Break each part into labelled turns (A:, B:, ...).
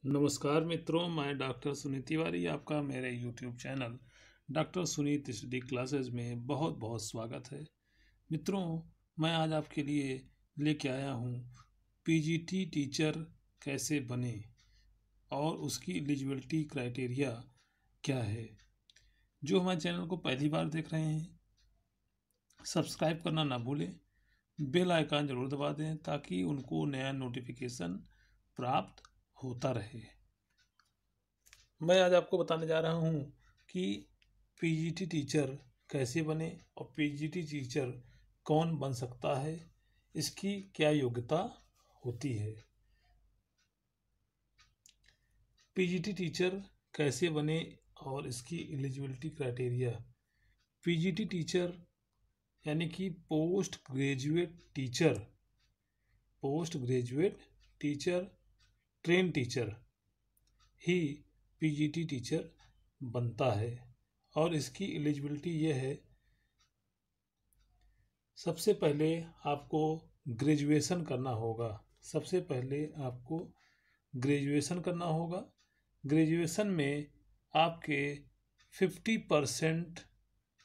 A: नमस्कार मित्रों, मैं डॉक्टर सुनीत तिवारी आपका मेरे YouTube channel doctor Sunit study classes में बहुत बहुत स्वागत है। मित्रों, मैं आज आपके लिए लेके आया हूँ पीजीटी टीचर कैसे बने और उसकी एलिजिबिलिटी क्राइटेरिया क्या है। जो हमारे चैनल को पहली बार देख रहे हैं, सब्सक्राइब करना ना भूलें, बेल आइकन ज़रूर दबा दें ताकि उनको नया नोटिफिकेशन प्राप्त होता रहे। मैं आज आपको बताने जा रहा हूँ कि पीजीटी टीचर कैसे बने और पीजीटी टीचर कौन बन सकता है, इसकी क्या योग्यता होती है। पीजीटी टीचर कैसे बने और इसकी एलिजिबिलिटी क्राइटेरिया। पीजीटी टीचर यानी कि post graduate teacher train teacher ही पीजीटी टीचर बनता है। और इसकी एलिजिबिलिटी ये है, सबसे पहले आपको ग्रेजुएशन करना होगा। ग्रेजुएशन में आपके 50%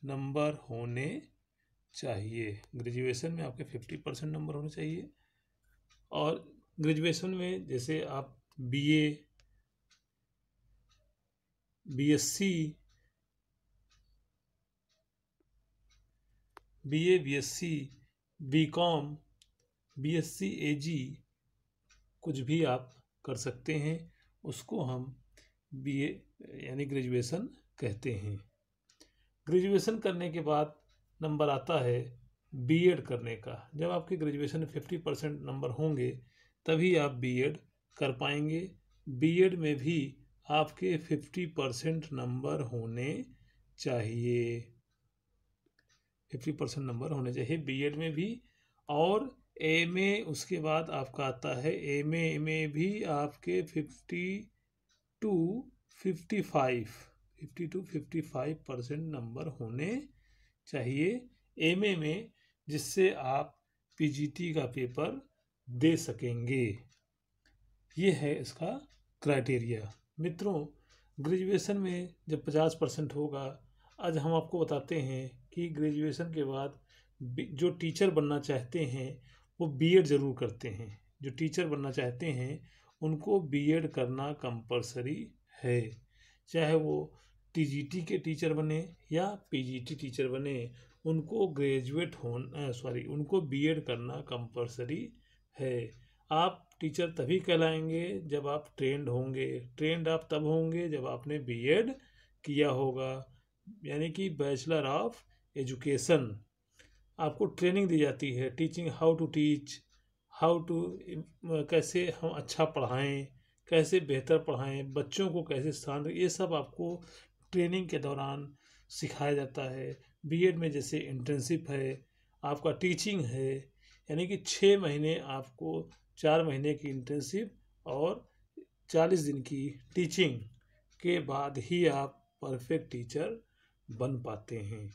A: नंबर होने चाहिए। और ग्रेजुएशन में जैसे आप बीए, बीएससी, बीकॉम, बीएससी एजी कुछ भी आप कर सकते हैं, उसको हम बीए यानी ग्रेजुएशन कहते हैं। ग्रेजुएशन करने के बाद नंबर आता है बीएड करने का। जब आपके ग्रेजुएशन में 50% नंबर होंगे तभी आप बीएड कर पाएंगे। बीएड में भी आपके 50% नंबर होने चाहिए। 50% नंबर होने चाहिए बीएड में भी। और एमए उसके बाद आपका आता है एमए में भी आपके 50 to 55% नंबर होने चाहिए एमए में, जिससे आप पीजीटी का पेपर दे सकेंगे। ये है इसका क्राइटेरिया। मित्रों, ग्रेजुएशन में जब 50% होगा, आज हम आपको बताते हैं कि ग्रेजुएशन के बाद जो टीचर बनना चाहते हैं वो बीएड ज़रूर करते हैं। जो टीचर बनना चाहते हैं उनको बीएड करना कंपलसरी है। चाहे वो टीजीटी के टीचर बने या पीजीटी टीचर बने, उनको उनको बीएड करना कंपलसरी है। आप टीचर तभी कहलाएंगे जब आप ट्रेंड होंगे। ट्रेंड आप तब होंगे जब आपने बीएड किया होगा, यानी कि बैचलर ऑफ एजुकेशन। आपको ट्रेनिंग दी जाती है, टीचिंग हाउ टू टीच, कैसे हम अच्छा पढ़ाएं, कैसे बेहतर पढ़ाएं, बच्चों को कैसे शांत, ये सब आपको ट्रेनिंग के दौरान सिखाया जाता है। बीएड में जैसे इंटर्नशिप है, आपका टीचिंग है, यानी कि 6 महीने आपको 4 महीने की इंटर्नशिप और 40 दिन की टीचिंग के बाद ही आप परफेक्ट टीचर बन पाते हैं।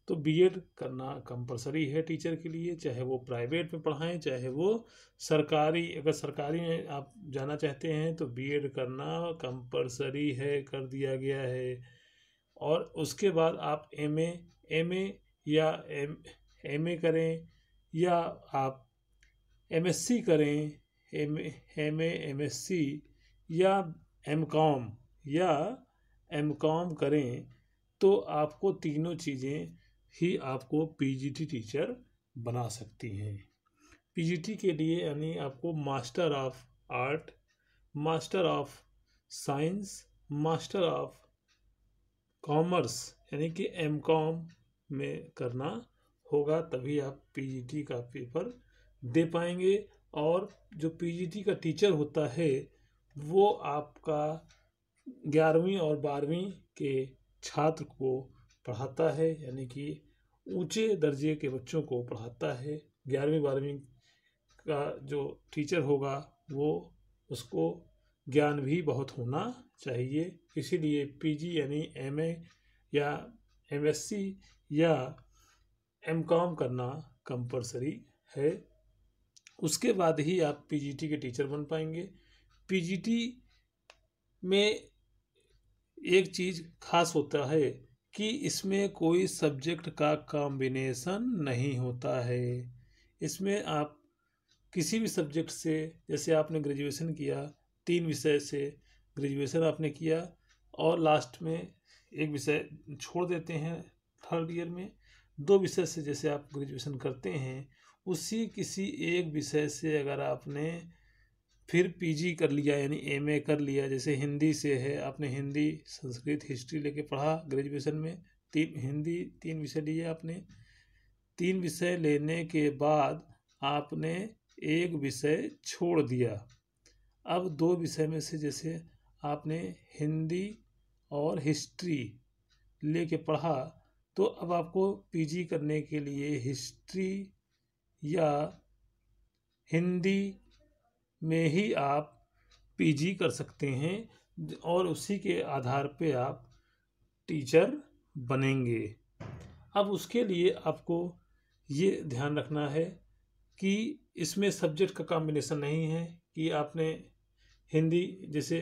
A: तो बीएड करना कंपलसरी है टीचर के लिए, चाहे वो प्राइवेट में पढ़ाएं चाहे वो सरकारी। अगर सरकारी में आप जाना चाहते हैं तो बीएड करना कंपलसरी है, कर दिया गया है। और उसके बाद आप एमए या एमए करें या आप एमएससी करें, एमएससी या एमकॉम करें, तो आपको तीनों चीज़ें ही आपको पीजीटी टीचर बना सकती हैं। पीजीटी के लिए यानी आपको master of art, master of science, master of commerce यानी कि एमकॉम में करना होगा, तभी आप पीजीटी का पेपर दे पाएंगे। और जो पीजीटी का टीचर होता है वो आपका 11वीं और 12वीं के छात्र को पढ़ाता है, यानी कि ऊंचे दर्जे के बच्चों को पढ़ाता है। 11वीं 12वीं का जो टीचर होगा वो उसको ज्ञान भी बहुत होना चाहिए। इसीलिए पीजी यानी एमए या एमएससी या एमकॉम करना कंपलसरी है। उसके बाद ही आप पीजीटी के टीचर बन पाएंगे। पीजीटी में एक चीज़ खास होता है कि इसमें कोई सब्जेक्ट का कॉम्बिनेशन नहीं होता है। इसमें आप किसी भी सब्जेक्ट से, जैसे आपने ग्रेजुएशन किया, 3 विषय से ग्रेजुएशन आपने किया और लास्ट में एक विषय छोड़ देते हैं थर्ड ईयर में, 2 विषय से जैसे आप ग्रेजुएशन करते हैं, उसी किसी एक विषय से अगर आपने फिर पीजी कर लिया यानी एमए कर लिया, जैसे हिंदी से है, आपने हिंदी संस्कृत हिस्ट्री लेके पढ़ा ग्रेजुएशन में, हिंदी 3 विषय लिए आपने, 3 विषय लेने के बाद आपने एक विषय छोड़ दिया। अब 2 विषय में से जैसे आपने हिंदी और हिस्ट्री लेके पढ़ा, तो अब आपको पीजी करने के लिए हिस्ट्री या हिंदी में ही आप पीजी कर सकते हैं और उसी के आधार पे आप टीचर बनेंगे। अब उसके लिए आपको ये ध्यान रखना है कि इसमें सब्जेक्ट का कॉम्बिनेशन नहीं है कि आपने हिंदी जैसे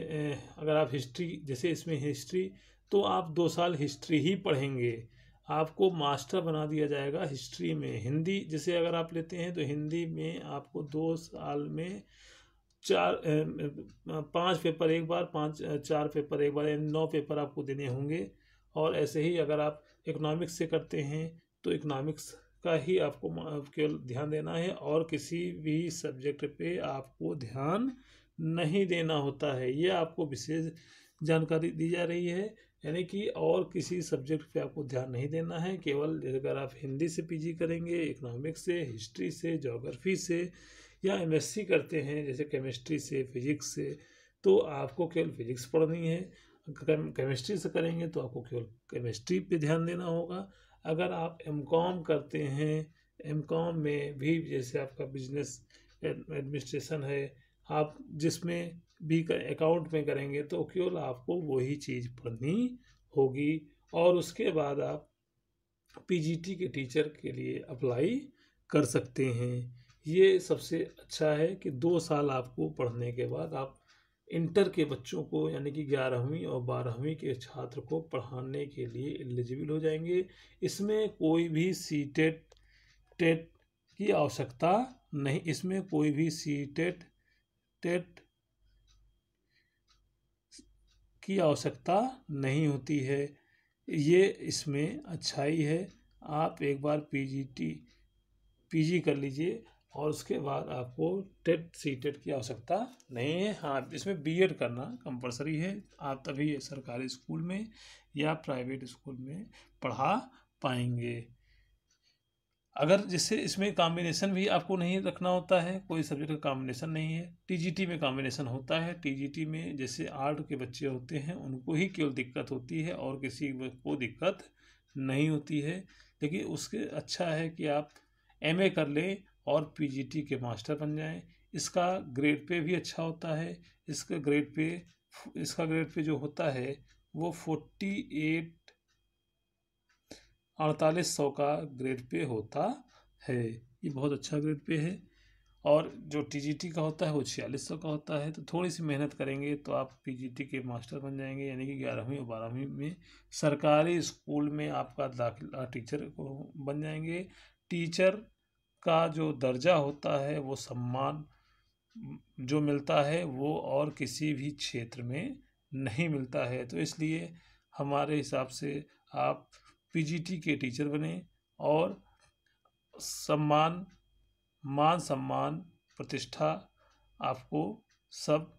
A: अगर आप हिस्ट्री, जैसे इसमें हिस्ट्री, तो आप 2 साल हिस्ट्री ही पढ़ेंगे, आपको मास्टर बना दिया जाएगा हिस्ट्री में। हिंदी जैसे अगर आप लेते हैं तो हिंदी में आपको 2 साल में 5 पेपर एक बार, 4 पेपर एक बार, यानी 9 पेपर आपको देने होंगे। और ऐसे ही अगर आप इकोनॉमिक्स से करते हैं तो इकोनॉमिक्स का ही आपको केवल ध्यान देना है और किसी भी सब्जेक्ट पे आपको ध्यान नहीं देना होता है। ये आपको विशेष जानकारी दी जा रही है, यानी कि और किसी सब्जेक्ट पे आपको ध्यान नहीं देना है। केवल अगर आप हिंदी से पीजी करेंगे, इकोनॉमिक्स से, हिस्ट्री से, ज्योग्राफी से, या एमएससी करते हैं जैसे केमिस्ट्री से, फिजिक्स से, तो आपको केवल फिजिक्स पढ़नी है। केमिस्ट्री से करेंगे तो आपको केवल केमिस्ट्री पे ध्यान देना होगा। अगर आप एमकॉम करते हैं, एमकॉम में भी जैसे आपका बिजनेस एडमिनिस्ट्रेशन है, आप जिसमें भी अकाउंट में करेंगे तो केवल आपको वही चीज़ पढ़नी होगी और उसके बाद आप पीजीटी के टीचर के लिए अप्लाई कर सकते हैं। ये सबसे अच्छा है कि 2 साल आपको पढ़ने के बाद आप इंटर के बच्चों को, यानी कि 11वीं और 12वीं के छात्र को पढ़ाने के लिए एलिजिबल हो जाएंगे। इसमें कोई भी सीटेट टेट की आवश्यकता नहीं, इसमें कोई भी सीटेट टेट की आवश्यकता नहीं होती है। ये इसमें अच्छाई है। आप एक बार पीजी कर लीजिए और उसके बाद आपको टेट सीटेट की आवश्यकता नहीं है। हाँ, इसमें बीएड करना कंपलसरी है, आप तभी सरकारी स्कूल में या प्राइवेट स्कूल में पढ़ा पाएंगे। अगर जैसे इसमें कॉम्बिनेशन भी आपको नहीं रखना होता है, कोई सब्जेक्ट का कॉम्बिनेशन नहीं है, टीजीटी में कॉम्बिनेशन होता है। टीजीटी में जैसे आर्ट के बच्चे होते हैं उनको ही केवल दिक्कत होती है और किसी को दिक्कत नहीं होती है। लेकिन उसके अच्छा है कि आप एमए कर लें और पीजीटी के मास्टर बन जाएं। इसका ग्रेड पे भी अच्छा होता है। इसका ग्रेड पे जो होता है वो 4800 का ग्रेड पे होता है। ये बहुत अच्छा ग्रेड पे है। और जो टीजीटी का होता है वो 4600 का होता है। तो थोड़ी सी मेहनत करेंगे तो आप पीजीटी के मास्टर बन जाएंगे, यानी कि 11वीं और 12वीं में सरकारी स्कूल में आपका दाखिला टीचर को बन जाएंगे। टीचर का जो दर्जा होता है, वो सम्मान जो मिलता है वो और किसी भी क्षेत्र में नहीं मिलता है। तो इसलिए हमारे हिसाब से आप पीजीटी के टीचर बने और मान सम्मान प्रतिष्ठा आपको सब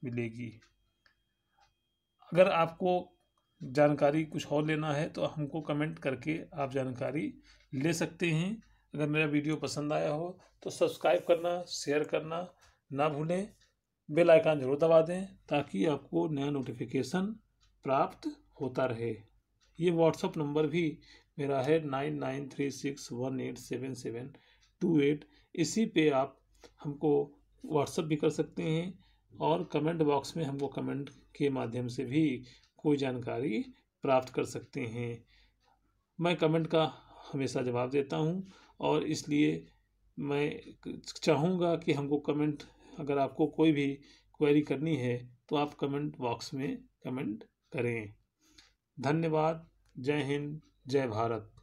A: मिलेगी। अगर आपको जानकारी कुछ और लेना है तो हमको कमेंट करके आप जानकारी ले सकते हैं। अगर मेरा वीडियो पसंद आया हो तो सब्सक्राइब करना, शेयर करना ना भूलें। बेल आइकन जरूर दबा दें ताकि आपको नया नोटिफिकेशन प्राप्त होता रहे। ये व्हाट्सअप नंबर भी मेरा है 9936187728। इसी पे आप हमको व्हाट्सअप भी कर सकते हैं और कमेंट बॉक्स में हमको कमेंट के माध्यम से भी कोई जानकारी प्राप्त कर सकते हैं। मैं कमेंट का हमेशा जवाब देता हूं और इसलिए मैं चाहूँगा कि हमको कमेंट, अगर आपको कोई भी क्वेरी करनी है तो आप कमेंट बॉक्स में कमेंट करें। धन्यवाद। जय हिंद, जय भारत।